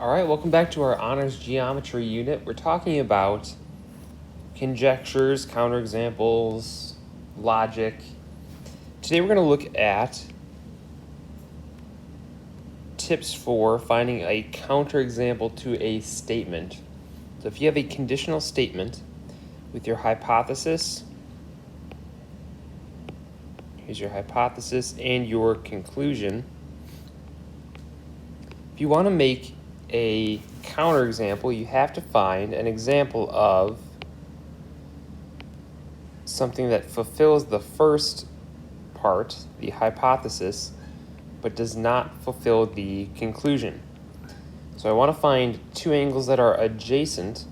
All right, welcome back to our honors geometry unit. We're talking about conjectures, counterexamples, logic. Today we're going to look at tips for finding a counterexample to a statement. So if you have a conditional statement with your hypothesis, here's your hypothesis and your conclusion. If you want to make a counterexample, you have to find an example of something that fulfills the first part, the hypothesis, but does not fulfill the conclusion. So I want to find two angles that are adjacent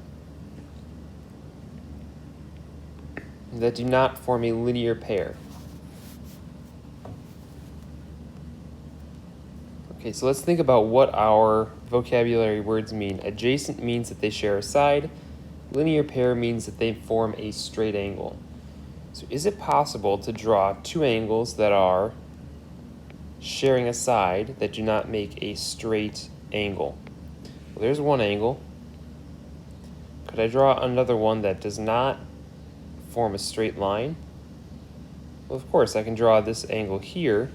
that do not form a linear pair. Okay, so let's think about what our vocabulary words mean. Adjacent means that they share a side. Linear pair means that they form a straight angle. So is it possible to draw two angles that are sharing a side that do not make a straight angle? Well, there's one angle. Could I draw another one that does not form a straight line? Well, of course, I can draw this angle here,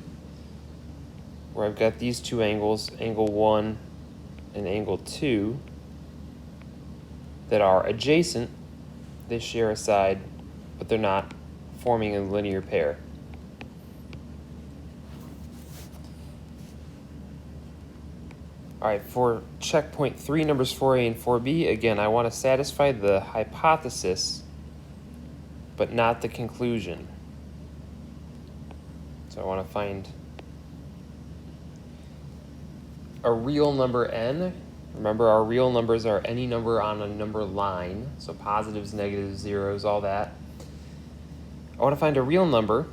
where I've got these two angles, angle 1 and angle 2, that are adjacent. They share a side, but they're not forming a linear pair. All right, for checkpoint 3, numbers 4a and 4b, again, I want to satisfy the hypothesis, but not the conclusion. So I want to find a real number n. Remember, our real numbers are any number on a number line, so positives, negatives, zeros, all that. I want to find a real number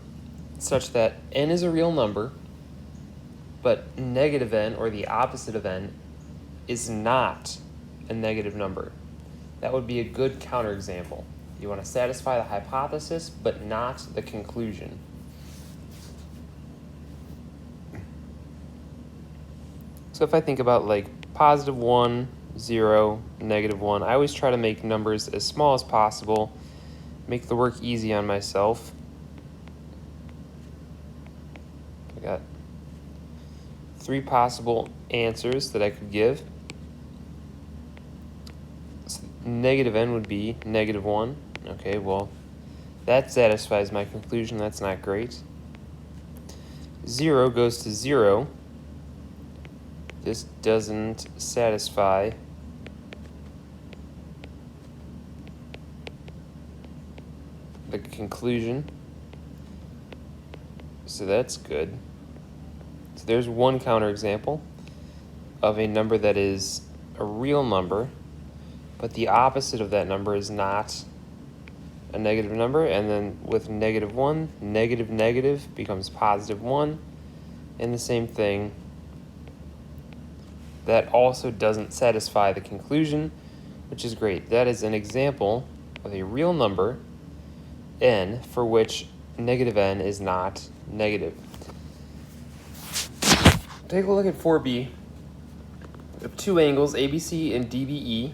such that n is a real number, but negative n, or the opposite of n, is not a negative number. That would be a good counterexample. You want to satisfy the hypothesis, but not the conclusion. So if I think about like positive 1, 0, negative 1, I always try to make numbers as small as possible, make the work easy on myself. I got 3 possible answers that I could give. So negative n would be negative 1. Okay, well, that satisfies my conclusion. That's not great. 0 goes to 0. This doesn't satisfy the conclusion, so that's good. So there's one counterexample of a number that is a real number, but the opposite of that number is not a negative number, and then with negative 1, negative negative becomes positive 1, and the same thing. That also doesn't satisfy the conclusion, which is great. That is an example of a real number, n, for which negative n is not negative. Take a look at 4b. If two angles, ABC and DBE,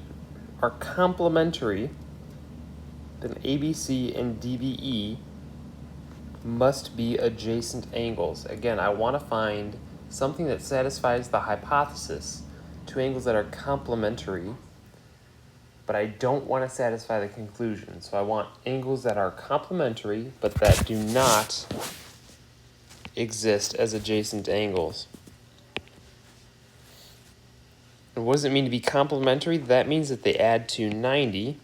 are complementary, then ABC and DBE must be adjacent angles. Again, I want to find something that satisfies the hypothesis, two angles that are complementary, but I don't want to satisfy the conclusion. So I want angles that are complementary, but that do not exist as adjacent angles. And what does it mean to be complementary? That means that they add to 90,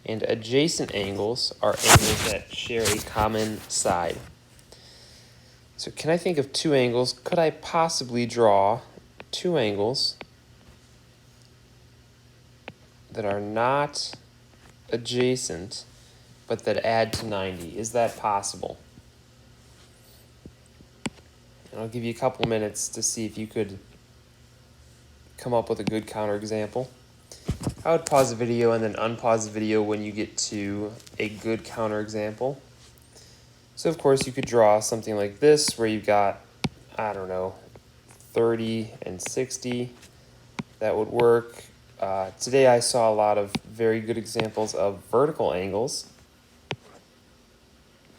and adjacent angles are angles that share a common side. So can I think of two angles? Could I possibly draw two angles that are not adjacent, but that add to 90? Is that possible? And I'll give you a couple minutes to see if you could come up with a good counterexample. I would pause the video and then unpause the video when you get to a good counterexample. So of course you could draw something like this where you've got, I don't know, 30 and 60. that would work. Today I saw a lot of very good examples of vertical angles.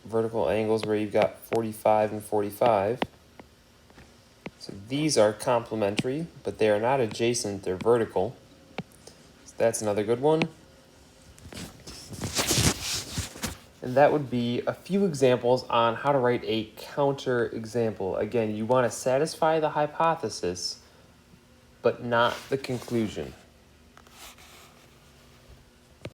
Vertical angles where you've got 45 and 45. So these are complementary, but they are not adjacent, they're vertical. So that's another good one. And that would be a few examples on how to write a counterexample. Again, you want to satisfy the hypothesis, but not the conclusion.